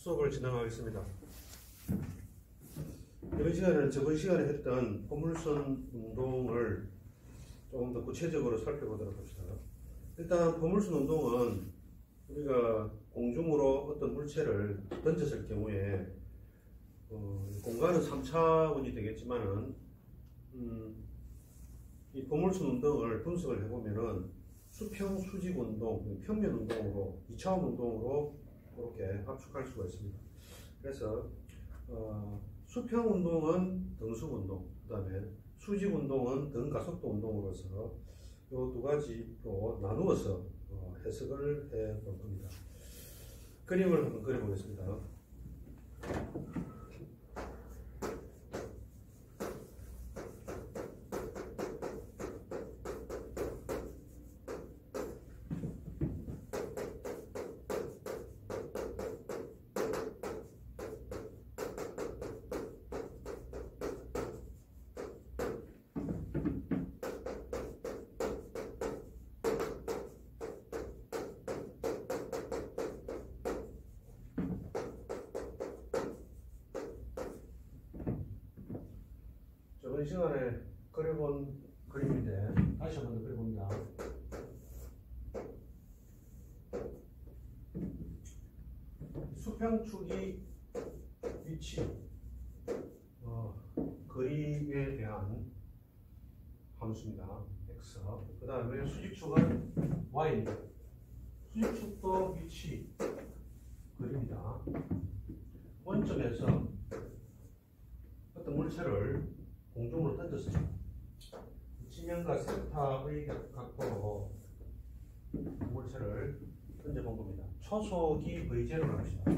수업을 진행하겠습니다. 이번 시간에는 저번 시간에 했던 포물선 운동을 조금 더 구체적으로 살펴보도록 합시다. 일단 포물선 운동은 우리가 공중으로 어떤 물체를 던졌을 경우에 공간은 3차원이 되겠지만은 이 포물선 운동을 분석을 해보면은 수평, 수직 운동, 평면 운동으로 2차원 운동으로 그렇게 압축할 수가 있습니다. 그래서 수평 운동은 등속 운동, 그 다음에 수직 운동은 등가속도 운동으로서 이 두 가지로 나누어서 해석을 해 볼 겁니다. 그림을 한번 그려보겠습니다. 저번 시간에 그려본 그림인데 다시 한번 더 그려봅니다. 수평축이 위치, 그림에 대한 함수입니다. x. 그 다음에 수직축은 y입니다. 수직축도 위치, 그림이다. 원점에서 어떤 물체를 공중으로 던졌습니다. 지면과 세타의 각도로 물체를 던져본 겁니다. 초속이 V제로로 합시다.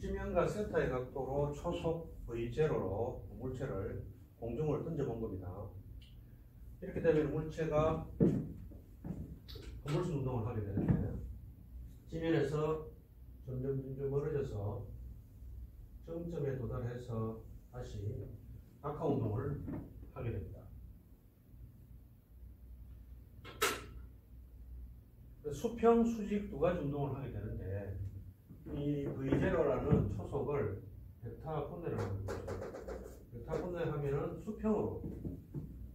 지면과 세타의 각도로 초속 V제로로 물체를 공중으로 던져본 겁니다. 이렇게 되면 물체가 포물선 운동을 하게 되는데 지면에서 점점 멀어져서 정점에 도달해서 다시 낙하 운동을 하게 됩니다. 수평, 수직 두 가지 운동을 하게 되는데 이 V0라는 초속을 베타 분해를 하는 거죠. 베타 분해하면은 수평으로,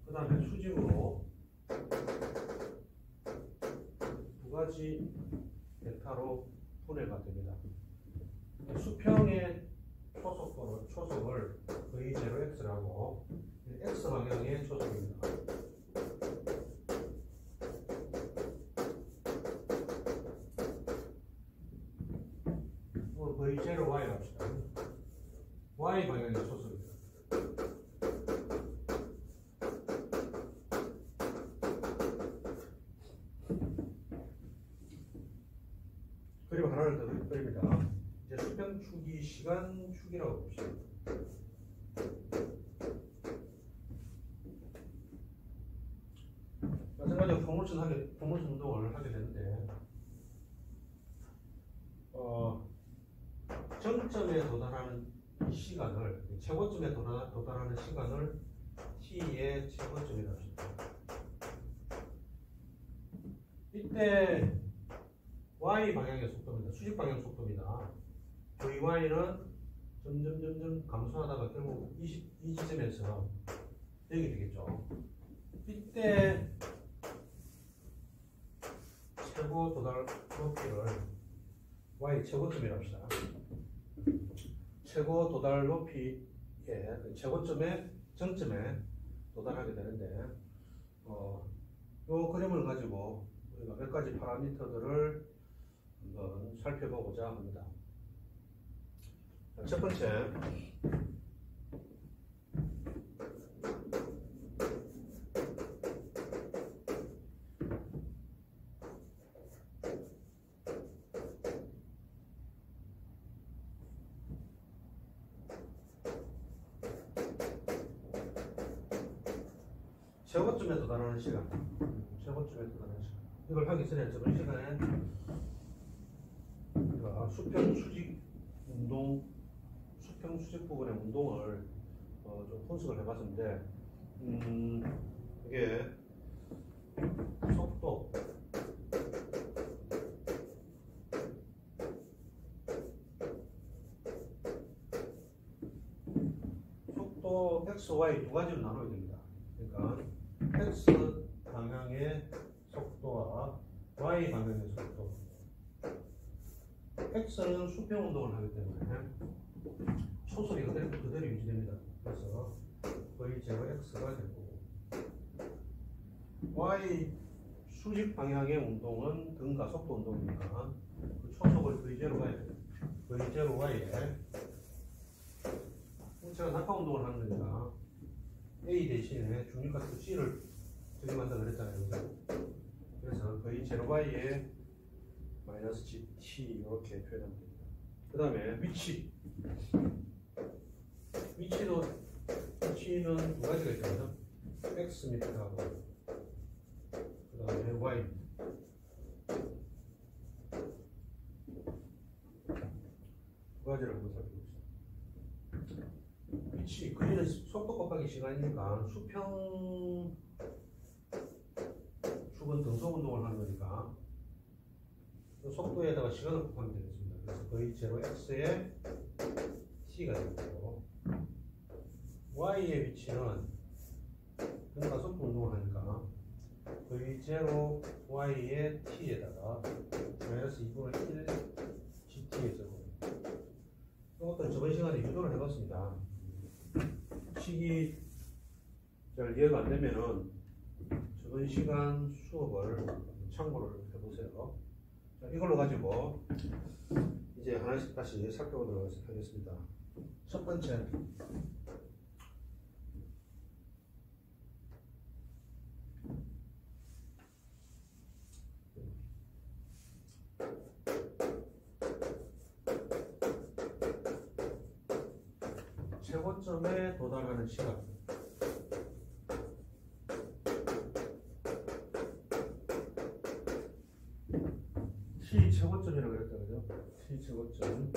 그 다음에 수직으로 두 가지 베타로 분해가 됩니다. 수평의 초속을 V0x라고 x 방향의 초속입니다. V0y 합시다. y 방향의 초속입니다. 그리고 하나를 더 그립니다. 이제 수평축이 시간축이라고 봅시다. 마찬가지로 포물선 운동을 하게 되는데 정점에 도달하는 시간을, 최고점에 도달하는 시간을 t의 최고점이라고 합시다. 이때 y 방향의 속도입니다. 수직 방향 속도입니다. vy는 점점 감소하다가 결국 이 지점에서 여기 되겠죠. 이때 최고 도달 높이를 y 최고점이라고 합시다. 최고 도달 높이의 최고점의 정점에 도달하게 되는데 이 그림을 가지고 우리가 몇 가지 파라미터들을 한번 살펴보고자 합니다. 첫 번째, 최고점에 도달하는 시간. 이걸 하기 전에 저번 시간에 우리가 수평 수직 운동, 수평 수직 부분의 운동을 좀 분석을 해봤는데 이게 속도, 속도 x, y 두 가지로 나눠야 됩니다. 그러니까 x 방향의 속도와 y 방향의 속도. x는 수평 운동을 하기 때문에 초속이 그대로 유지됩니다. 그래서 v 제곱 x가 될 거고, y 수직 방향의 운동은 등가 속도 운동이니까 그 초속을 v0 가야 돼요. v0 y에 제가 낙하 운동을 하는 거니까 a 대신에 중립값 c를 적용한다 그랬잖아요. 그래서 v0 y에 마이너스 gt 이렇게 표현하면 됩니다. 그 다음에 위치는 두 가지가 있거든요. x 미터하고 그 다음에 y 두 가지를 한번 살펴보겠습니다. 위치, 그리는 속도 곱하기 시간이니까 수평 축은 등속 운동을 하는 거니까 속도에다가 시간을 곱하면 되겠습니다. 그래서 v0 x에 t가 되고, y의 위치는 등가 속도 운동을 하니까 v0 y의 t에다가 마이너스 2분의 1 gt의 제곱. 이것도 저번 시간에 유도를 해봤습니다. 식이 잘 이해가 안 되면은 저번 시간 수업을 참고를 해보세요. 자, 이걸로 가지고 이제 하나씩 다시 살펴보도록 하겠습니다. 첫 번째, 최고점에 도달하는 시간. T 최고점이라고 그랬다, 그죠? T 최고점.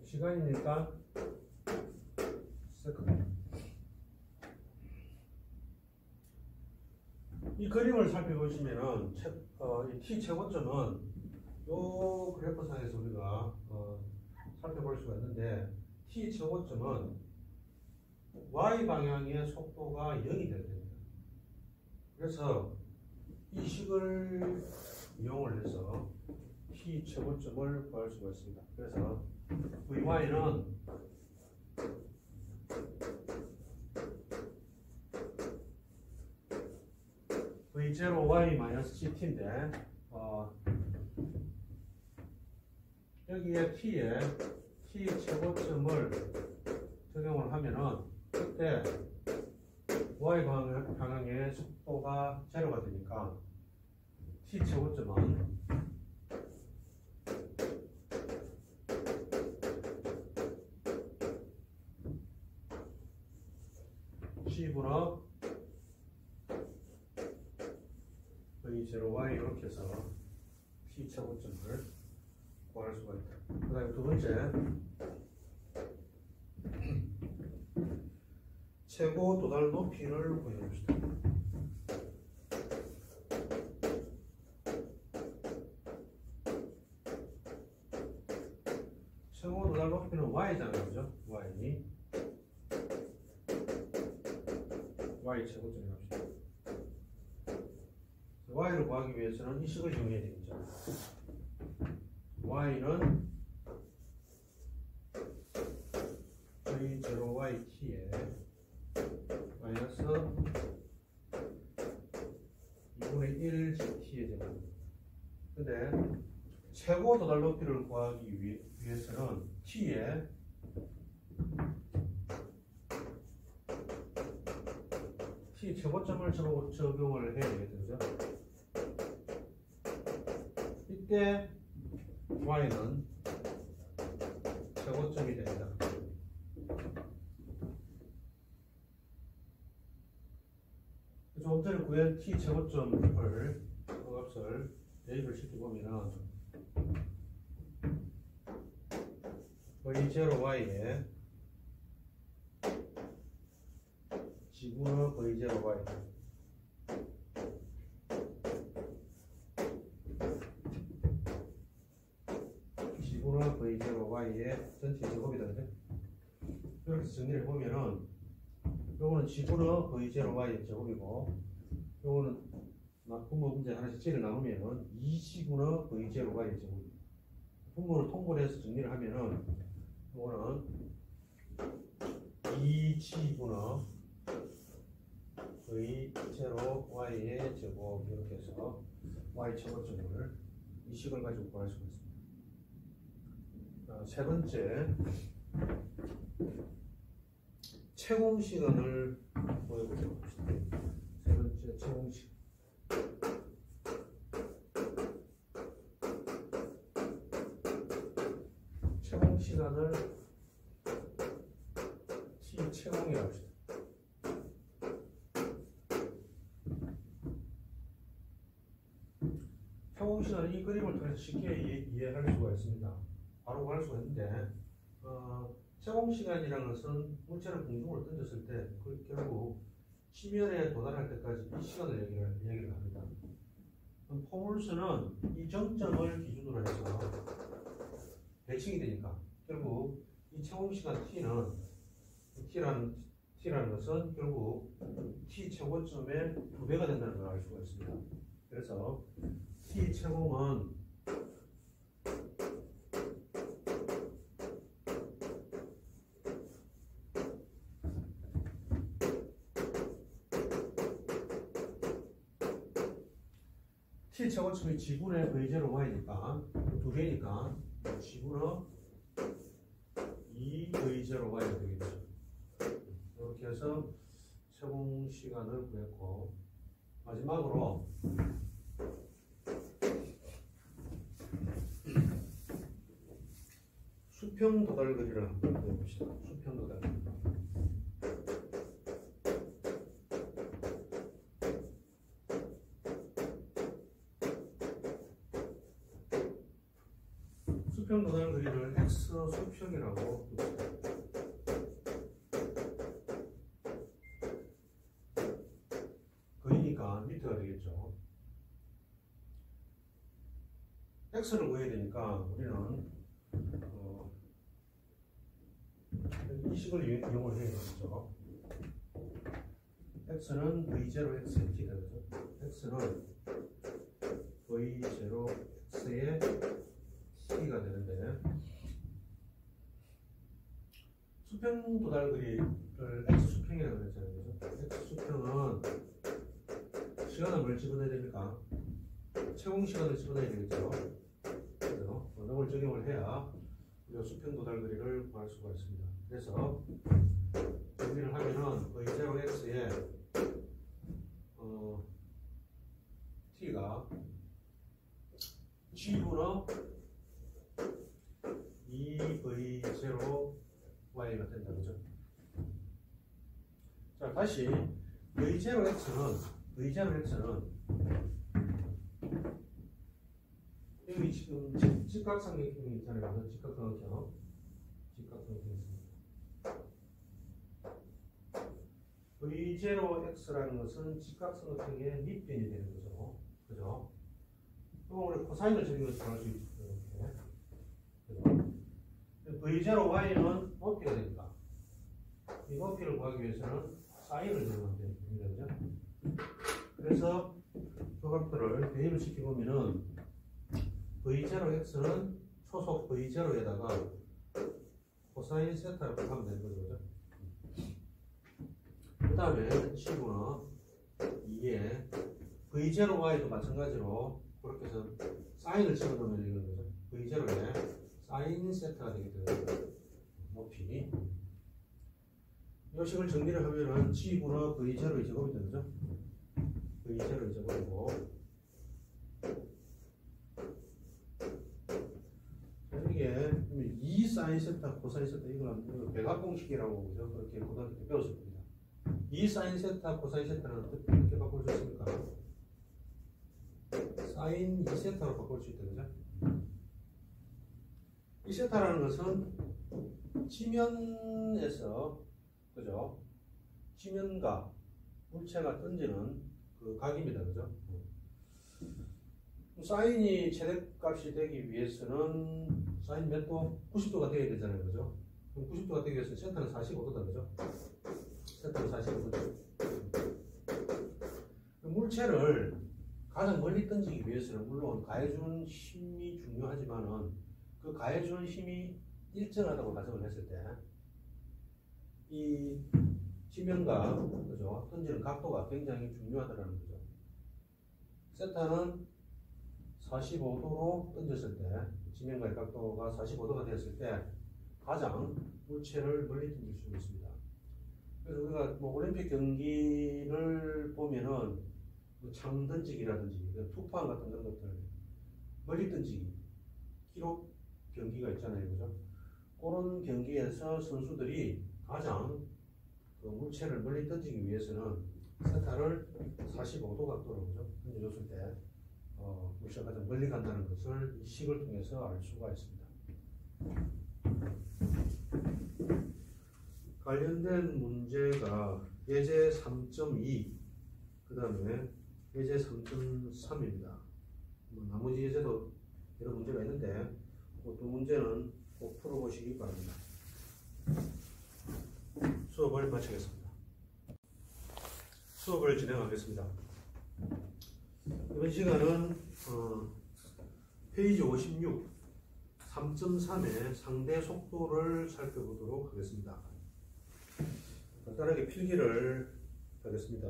시간이니까 세컨드. 이 그림을 살펴보시면은 이 T 최고점은 요 그래프상에서 우리가 살펴볼 수가 있는데, T 최고점은 Y 방향의 속도가 0이 되야 됩니다. 그래서 이 식을 이용을 해서 T 최고점을 구할 수가 있습니다. 그래서 VY는 V0Y-GT인데 여기에 T에 T 최고점을 적용을 하면은 그때 Y 방향의 속도가 제로가 되니까 T 최고점은 C분의 V0Y 이렇게 해서 T 최고점을 구할 수가 있다. 그 다음에 두 번째, 최고 도달 높이를 구해봅시다. 최고 도달 높이는 Y잖아요, 그죠? Y 최고점이 합시다. Y를 구하기 위해서는 이 식을 정리해야 되겠죠. Y는 V0YT에 마이너스 2분의 1 GT의 제곱. 근데 최고 도달 높이를 구하기 위해서는 T에 T 최고점을 적용을 해야 되겠죠. 이때 Y는 최고점이 됩니다. 조금 전에 구한 T 최고점을 그 값을 대입을 시켜보면 V0Y에 지분의 V0Y 지분의 V0Y의 전체 제곱이 되는데 이렇게 정리를 해보면은 요거는 지분의 거의 제로 y의 제곱이고 요거는 분모 문제 하나씩 째려 나누면은 2지분의 거의 제로 y의 제곱입니다. 분모를 통보를 해서 정리를 하면은 요거는 2지분의 거의 제로 y의 제곱 이렇게 해서 y 최고점을 이 식을 가지고 구할 수가 있습니다. 세 번째 채공시간을 보여보도록 합시다. 세 번째 채공시간. 채공시간을 t 채공이라고 합시다. 채공시간은 이 그림을 통해서 쉽게 이해할 수가 있습니다. 바로 구할 수가 있는데 채공시간이라는 것은 물체를 공중으로 던졌을 때 결국 심열에 도달할 때까지 이 시간을 얘기를 합니다. 포물선은 이 정점을 기준으로 해서 대칭이 되니까 결국 이 채공시간 t는 t라는 것은 결국 t 최고점의 2배가 된다는 걸 알 수가 있습니다. 그래서 t 채공은 t 최고점이 지분의 거의 제로 y니까 2배니까 지분의 2 거의 제로 y가 되겠죠. 이렇게 해서 채공시간을 구했고 마지막으로 수평 도달거리를 한번 해봅시다. 수평 도달거리. 수평 도달거리를 x 수평이라고 봅시다. 거리니까 미터가 되겠죠. x를 구해야 되니까 우리는 이 식을 이용을 해야 되겠죠. x는 v0 x의 t가 되죠. x는 v0 x의 t가 되는데 수평 도달거리를 x 수평이라고 그랬잖아요. x 수평은 시간을 뭘 집어넣어야 됩니까? 채공시간을 집어넣어야 되겠죠. 그래서 이걸 적용을 해야 우리가 수평 도달거리를 구할 수가 있습니다. 그래서 정리를 하면은 거의 제로 x에 t가 g분의 2 거의 제로 y가 된다, 그죠? 자, 다시 거의 제로 x는 여기 지금 직각삼각형이 있잖아요. 직각삼각형이 있습니다. v0x라는 것은 직각삼각형의 밑변이 되는 거죠. 그죠? 그럼 우리 코사인을 적용해서 구할 수 있죠. 이렇게. v0y는 높이가 됩니다. 이 높이를 구하기 위해서는 사인을 적용하면 됩니다. 그죠? 그래서 조각표를 대입을 시켜보면은 v0x는 초속 v0에다가 코사인 세타를 곱하면 되는 거죠. 그 다음에 친구는 2에 v0y도 마찬가지로 그렇게 해서 사인을 집어넣으면 되는 거죠. v0에 사인 세타가 되게 되는 높이. 이 식을 정리를 하면은 g분의 v0의 제곱이 되는 거죠. v0의 제곱이고 이게 2 사인 세타 코사인 세타 이거는 백악공식이라고 그죠? 그렇게 고등학교 때 배웠을 겁니다. 2 사인 세타 코사인 세타는 어떻게 바꿀 수 있습니까? 사인 2 세타로 바꿀 수 있다, 그죠? 이 세타라는 것은 지면에서 그죠? 지면과 물체가 던지는 그 각입니다, 그죠? 사인이 최대값이 되기 위해서는 사인 몇 도? 90도가 되어야 되잖아요, 그죠? 그럼 90도 같은 경우에는 센터는 45도다, 그죠? 센터는 45도죠. 물체를 가장 멀리 던지기 위해서는 물론 가해주는 힘이 중요하지만은 그 가해주는 힘이 일정하다고 가정을 했을 때 이 지면과 그죠? 던지는 각도가 굉장히 중요하다는 거죠. 세타는 45도로 던졌을 때 지면과의 각도가 45도가 되었을 때 가장 물체를 멀리 던질 수 있습니다. 그래서 우리가 뭐 올림픽 경기를 보면은 뭐 장 던지기라든지 투판 같은 그런 것들 멀리 던지기 기록 경기가 있잖아요, 그죠? 그런 경기에서 선수들이 가장 그 물체를 멀리 던지기 위해서는 세타를 45도 각도로 그죠? 던져줬을 때 물체가 가장 멀리 간다는 것을 이 식을 통해서 알 수가 있습니다. 관련된 문제가 예제 3.2 그 다음에 예제 3.3입니다. 나머지 예제도 여러 문제가 있는데 그 두 문제는 꼭 풀어보시기 바랍니다. 수업을 마치겠습니다. 수업을 진행하겠습니다. 이번 시간은 페이지 56 3.3의 상대 속도를 살펴보도록 하겠습니다. 간단하게 필기를 하겠습니다.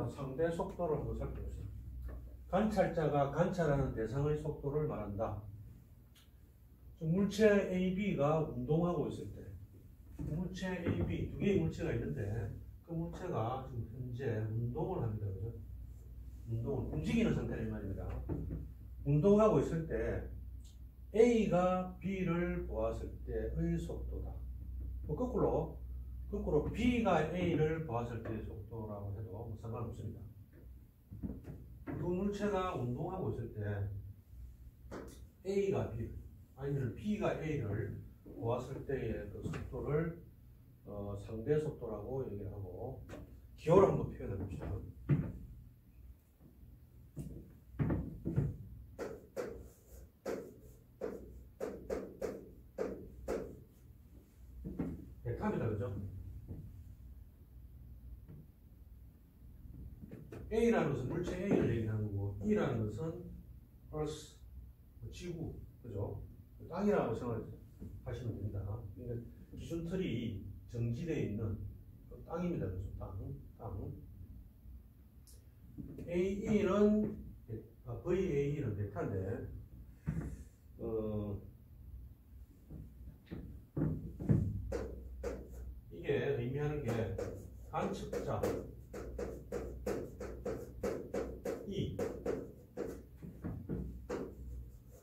상대 속도를 한번 살펴보시죠. 관찰자가 관찰하는 대상의 속도를 말한다. 물체 AB가 운동하고 있을 때 물체 AB 두 개의 물체가 있는데 그 물체가 지금 현재 운동을 합니다. 그죠? 운동을 움직이는 상태란 말입니다. 운동하고 있을 때 A가 B를 보았을 때의 속도다. 거꾸로 B가 A를 보았을 때의 속도라고 해도 뭐 상관없습니다. 두 물체가 운동하고 있을 때 A가 B를 아니면 B가 A를 보았을 때의 그 속도를 상대 속도라고 얘기를 하고 기호를 한번 표현해 봅시다. 벡터입니다, 그죠? A라는 것은 물체 A를 얘기하는 거고 E라는 것은 Earth, 지구, 그죠? 땅이라고 생각하시면 됩니다. 그러니까 기준 틀이 정지되어 있는 땅입니다, 그죠? 땅. AE는 VAE는 벡터인데 이게 의미하는 게 관측자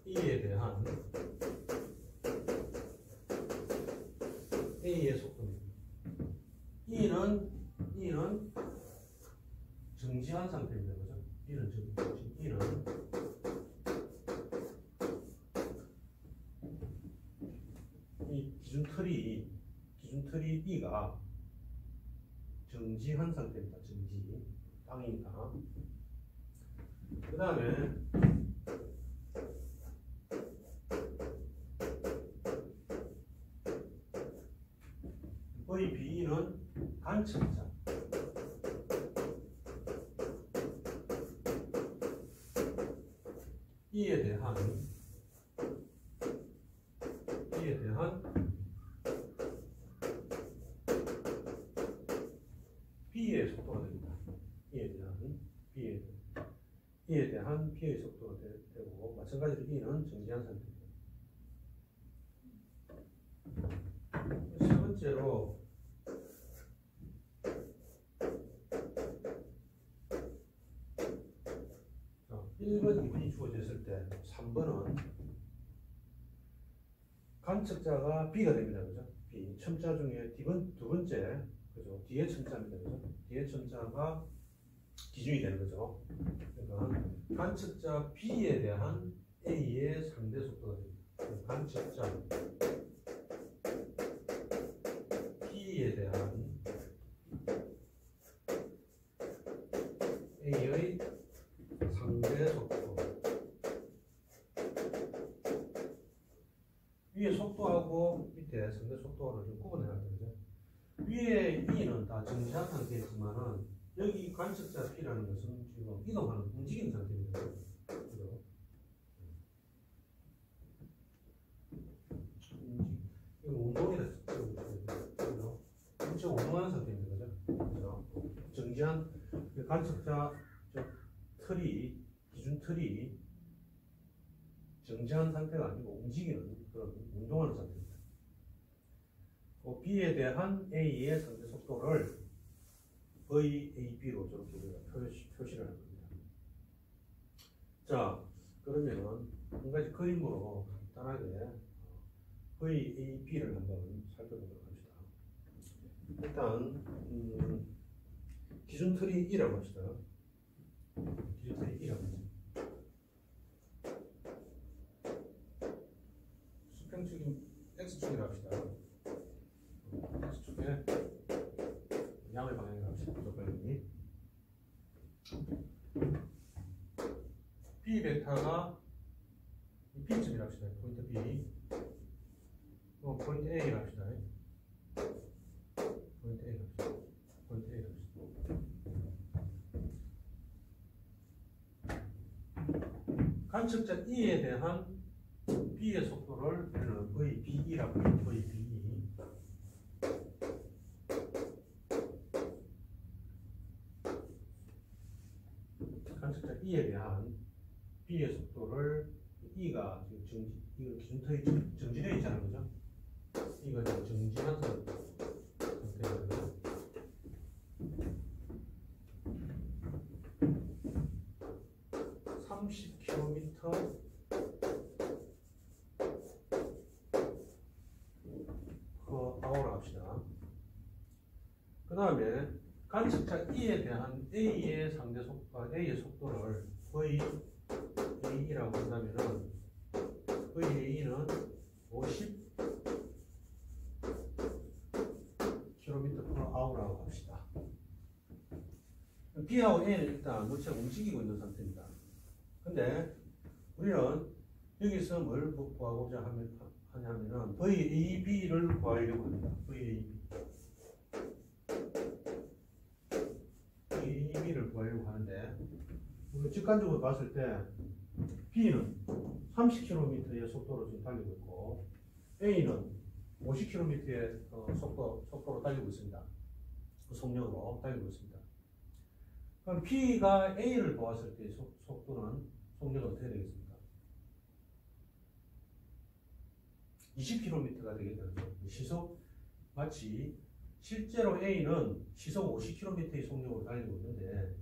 E에 대한 A의 속도입니다. E는 정지한 상태입니다. 그죠? E는 기준틀이 E가 정지한 상태입니다. 정지. 땅이니까. 그 다음에 VB는 관측자. E에 대한 B의 속도가 됩니다. E에 대한 B의 속도가 되고, 마찬가지로 E는 정지한 상태입니다. 세 번째로 자, 1번, 2번이 주어졌을 때 3번은 관측자가 B가 됩니다. 그죠? B. 첨자 중에 두 번째, 그죠? 뒤에 첨자입니다. 그죠? 뒤에 첨자가 기준이 되는 거죠. 그러니까 관측자 B에 대한 A의 상대 속도가 됩니다. 관측자 B에 대한 A의 상대 속도. 위에 속도하고 밑에 상대 속도를 좀 구분해야 되죠. 위에 E는 다 정지한 상태이지만은 여기 관측자 P라는 것은 지금 이동하는, 움직이는 상태입니다. 그죠? 이건 운동이라 했죠. 엄청 운동하는 상태입니다. 그죠? 정지한 관측자 틀이, 기준 틀이 정지한 상태가 아니고 움직이는 그런 운동하는 상태입니다. B에 대한 A의 상대 속도를 VAB로 저렇게 우리가 표시를 하는 겁니다. 자, 그러면 한 가지 그림으로 간단하게 VAB를 한번 살펴보도록 합시다. 일단 기준 틀이 E라고 합시다. 기준 틀이 E라고 합시다. 수평축이 X축이라고 합시다. X축에 양의 방향이라고 합시다. 조건이 B 벡터가 P점이라고 합시다. 포인트 B. 포인트 A라고 합시다. 포인트 A라고 합시다. 포인트 A라고 합시다. 관측자 E에 대한 B의 속도를 우리는 VBE라고 합니다. VBE. 관측자 E에 대한 B의 속도를 E가 지금 이거 기준틀이 정지되어 있잖아요. 그죠? 이거 정지한 상태거든요. 그 다음에 관측자 E에 대한 A의 상대 속도, A의 속도를 VA라고 한다면은 VA는 50km/h라고 합시다. B하고 A는 일단 물체가 움직이고 있는 상태입니다. 근데 우리는 여기서 뭘 구하고자 하냐면은 VAB를 구하려고 합니다. VAB를 구하려고 하는데, 우리가 직관적으로 봤을 때 B는 30km의 속도로 지금 달리고 있고 A는 50km의 속도로 달리고 있습니다. 속력으로 달리고 있습니다. 그럼 B가 A를 보았을 때 속력은 어떻게 되겠습니까? 20km가 되겠죠. 마치 실제로 A는 시속 50km의 속력으로 달리고 있는데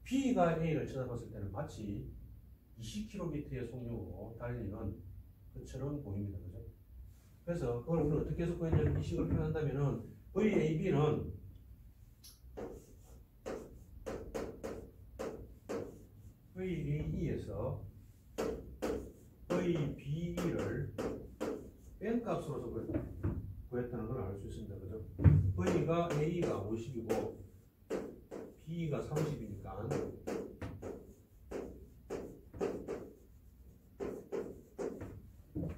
B가 A를 쳐다봤을 때는 마치 20km의 속력으로 달리는 것처럼 보입니다. 그죠? 그래서 그걸 우리는 어떻게 해서 구했냐면, 이 식을 표현한다면은 VAB는 VAE에서 VBE를 뺀 값으로 적어요. A가 50이고 B가 30이니까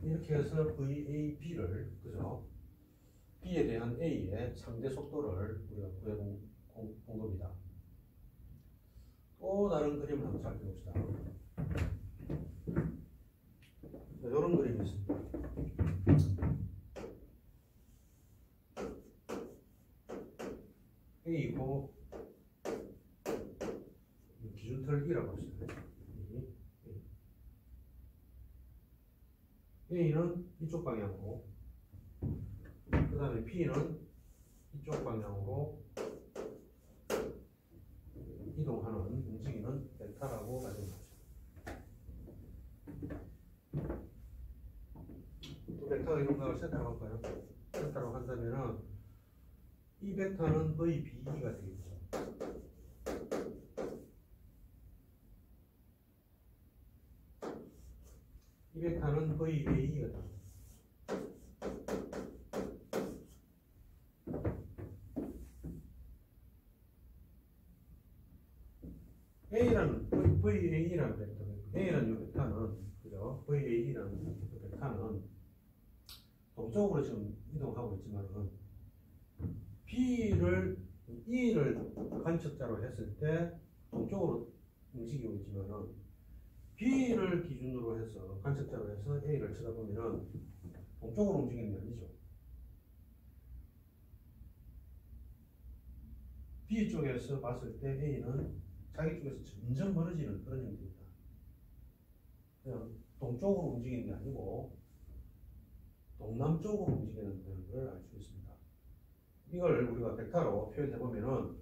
이렇게 해서 VAB를, 그죠? B에 대한 A의 상대 속도를 우리가 구해본 겁니다. 또 다른 그림을 한번 살펴봅시다. 이런 그림이 있습니다. A고 기준틀 E라고 합시다. A는 이쪽 방향으로, 그 다음에 B는 이쪽 방향으로 이동하는, 움직이는 벡터라고 가정하죠. 또 벡터가 이런 걸 세타라고 할까요? 세타라고 한다면은 이 벡터는 VBE가 되겠죠. 이 벡터는 VAE가 됩니다. A라는 VAE라는 벡터, A라는 이 벡터는, 그죠? VAE라는 이 벡터는 동쪽으로 지금 이동하고 있지만은 E를 관측자로 했을 때 동쪽으로 움직이고 있지만은 B를 기준으로 해서 관측자로 해서 A를 쳐다보면은 동쪽으로 움직이는 게 아니죠. B 쪽에서 봤을 때 A는 자기 쪽에서 점점 멀어지는 그런 형태입니다. 그냥 동쪽으로 움직이는 게 아니고 동남쪽으로 움직이는 걸 알 수 있습니다. 이걸 우리가 벡터로 표현해보면은,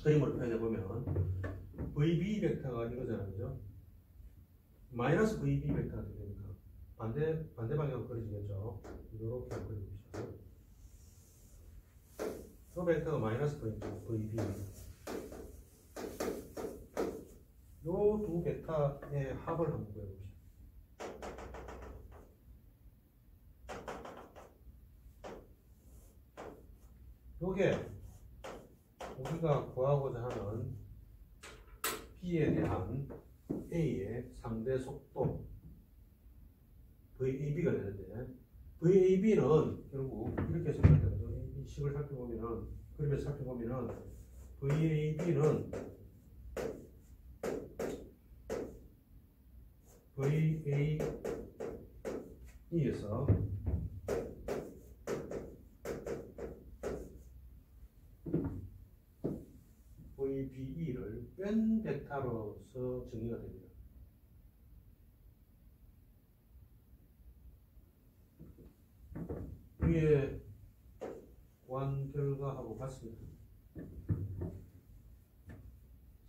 그림으로 표현해보면 VB 벡터가 이거잖아요. 그죠? 마이너스 VB 벡터가 되니까 반대 방향으로 그려지겠죠. 이렇게 그려봅시다. 저 벡터가 마이너스 VB. 요 두 벡터의 합을 한번 구해봅시다. 요게 우리가 구하고자 하는 B에 대한 A의 상대 속도 VAB가 되는데, VAB는 결국 이렇게 생각되거든요. 이 식을 살펴보면은, 그림에서 살펴보면은 VAB는 VAE에서 VBE를 뺀 벡터로서 정의가 됩니다. 위에 구한 결과하고 같습니다.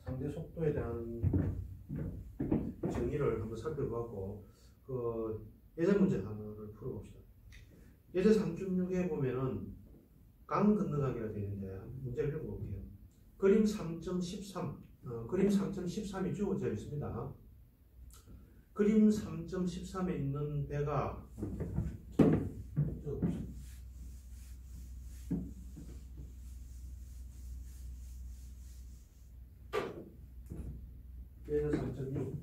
상대 속도에 대한 정의를 한번 살펴보고 그 예제 문제 하나를 풀어봅시다. 예제 3.6에 보면은 강 건너가기가 되는데 문제를 읽어볼게요. 그림 3.13, 그림 3.13이 주어져 있습니다. 그림 3.13에 있는 배가 예제 3.6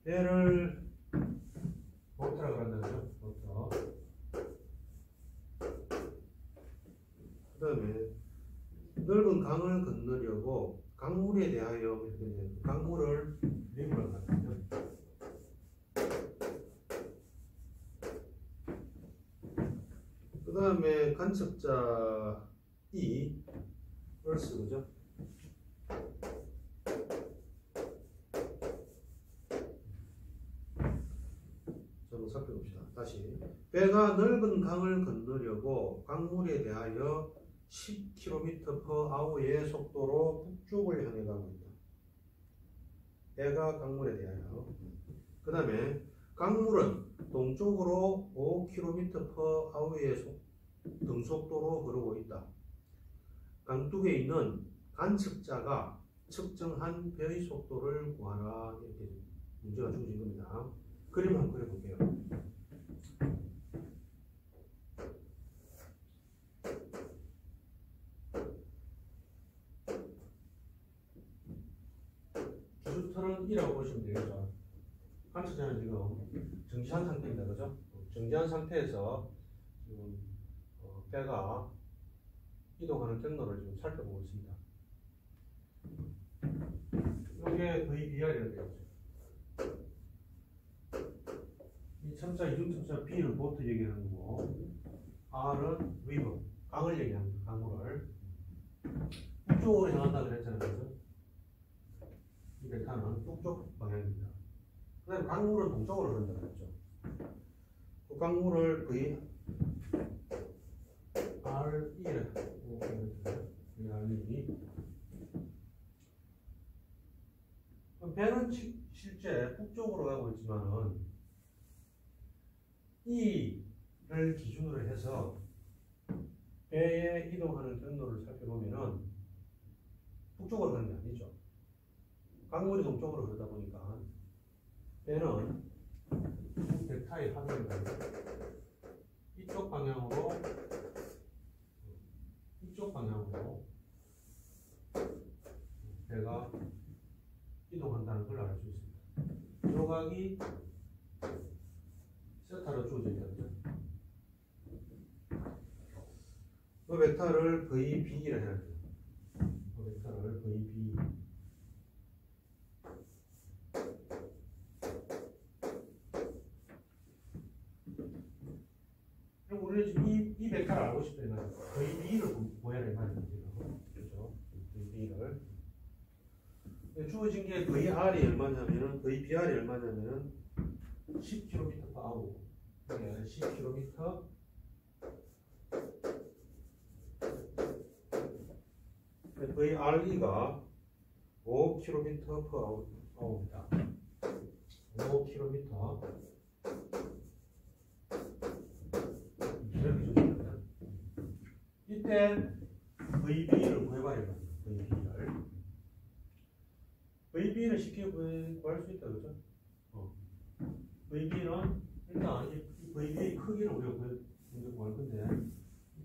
배를 보트라고 한다죠. 보트. 그 다음에 넓은 강을 건너려고 강물에 대하여 이렇게 강물을 리브라고 하거든요. 그 다음에 관측자 E, 얼스, 그죠? 한번 살펴봅시다. 다시. 배가 넓은 강을 건너려고 강물에 대하여 10km/h의 속도로 북쪽을 향해 가고 있다. 배가 강물에 대하여. 그 다음에 강물은 동쪽으로 5km/h의 등속도로 흐르고 있다. 강둑에 있는 관측자가 측정한 배의 속도를 구하라. 이렇게 문제가 주어진 겁니다. 그림 한번 그려볼게요. 주수터는 2라고 보시면 되겠죠. 한차전은 지금 정지한 상태입니다. 그죠? 정지한 상태에서 지금 배가 이동하는 경로를 지금 살펴보고 있습니다. 이게 VBR이라고 되겠죠. 이 첨자, 이중첨자 B는 보트 얘기하는 거고, R은 리버, 강을 얘기합니다. 강물을. 북쪽으로 향한다 그랬잖아요. 그죠? 이 벡터는 북쪽 방향입니다. 그 다음에 강물은 동쪽으로 흐른다 그랬죠. 그 강물을 RE라고 RE. 배는 실제 북쪽으로 가고 있지만은 E를 기준으로 해서 배의 이동하는 경로를 살펴보면은 북쪽으로 가는 게 아니죠. 강물이 동쪽으로 흐르다 보니까 배는 벡터의 합입니다. 이쪽 방향으로 배가 이동한다는 걸 알 수 있습니다. 조각이 세타로 주어져 있거든요. 그 벡터를 VB라 해야 돼요. 그 벡터를 VB. 그럼 우리는 지금 이 벡터를 알고 싶다면 VB를 구해야 된다는 거죠. 그렇죠? VB를. 주어진 게 VR이 얼마냐면은, VBR이 얼마냐면은 10km/h. 이게 10km. VRE가 5km/h입니다. 5km. 이렇게 주십니다. 이때 VB를 구해봐야 됩니다. VB를 쉽게 구할 수 있다, 그죠? VB는 일단 이 VB의 크기를 우리가 먼저 구할 건데,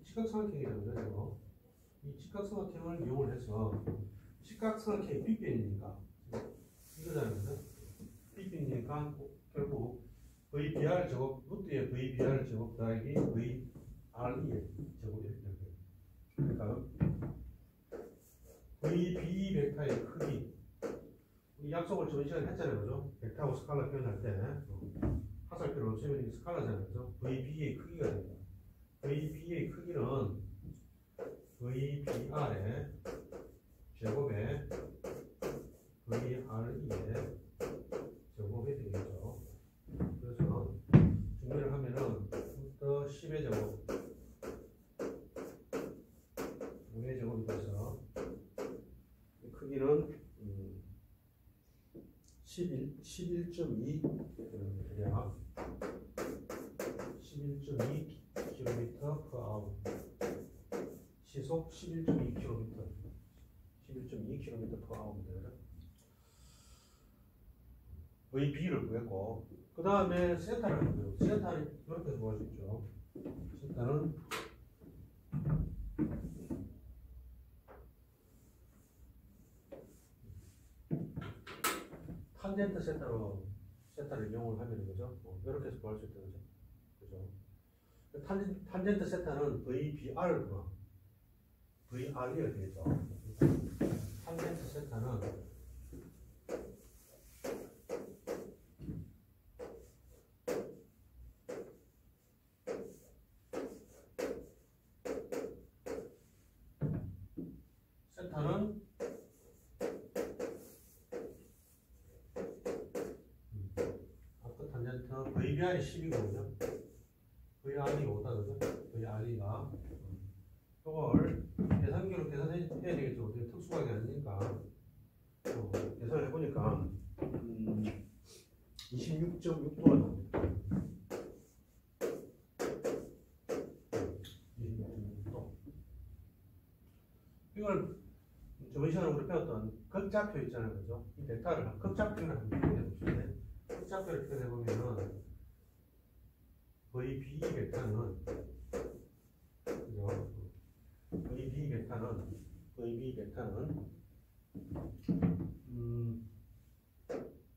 직각삼각형이잖아요. 이 직각삼각형을 이용을 해서 직각삼각형이 빗변이니까 이거잖아요. 빗변이니까 결국 VBR 제곱 루트의 VBR 제곱 더하기 VRE의 제곱이 이렇게 돼요. 그러니까 VB 벡터의 크기, 이 약속을 저번 시간에 했잖아요, 그죠? 벡터하고 스칼라 표현할 때 화살표로 없으면 스칼라잖아요, 그죠? VB의 크기가 됩니다. VB의 크기는 VBR의 제곱에 VRE의 제곱이 되겠죠. 그래서 정리를 하면은 부터 10의 제곱 5의 제곱이 돼서 크기는 11.2 대략 11.2km/h 시속 11.2km 11.2km/h입니다. VB를 구했고, 그 다음에 세타를 구해요. 세타는 이렇게 구할 수 있죠. 세타는 탄젠트 세타를 이용을 하면 되죠. 이렇게 해서 구할 수 있다, 그죠? 탄젠트 세타는 VBR구나. VRE가 되겠죠. 탄젠트 세타는 아까 탄젠트 VBR이 10이거든요. VR이 5다, 그죠? VR이가 이걸 계산기로 계산해야 되겠죠. 어떻게 특수하게 아니니까. 계산을 해보니까 26.6도가 나옵니다. 26.6도. 이걸 저번 시간에 우리 배웠던 극좌표 있잖아요, 그죠? 이 벡터를 극좌표를 한번 표현해 봅시다. 극좌표를 표현해 보면은 VB 베타는 그죠? VB 베타는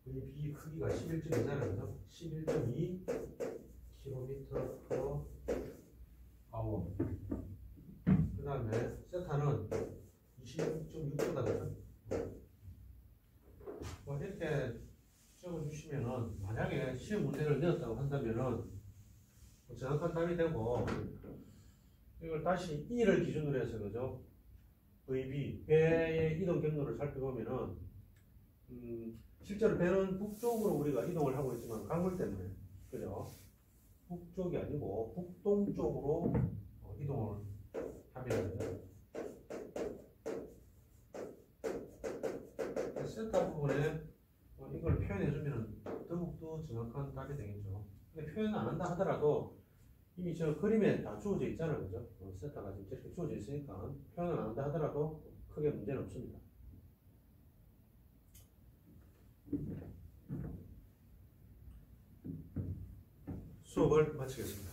VB 크기가 11.2잖아요. 11.2km/h. 그 다음에 세타는 26.6보다 그죠? 뭐 이렇게 적어주시면은 만약에 시험 문제를 내었다고 한다면은 정확한 답이 되고, 이걸 다시 E를 기준으로 해서 그죠? VB 배의 이동 경로를 살펴보면은 실제로 배는 북쪽으로 우리가 이동을 하고 있지만 강물 때문에 그죠? 북쪽이 아니고 북동쪽으로 이동을 하면 센터 부분에 이걸 표현해주면 더욱더 정확한 답이 되겠죠. 근데 표현 안 한다 하더라도 이미 저 그림에 다 주어져 있잖아요. 그죠? 센터가 지금 이렇게 주어져 있으니까 표현을 안 한다 하더라도 크게 문제는 없습니다. 수업을 마치겠습니다.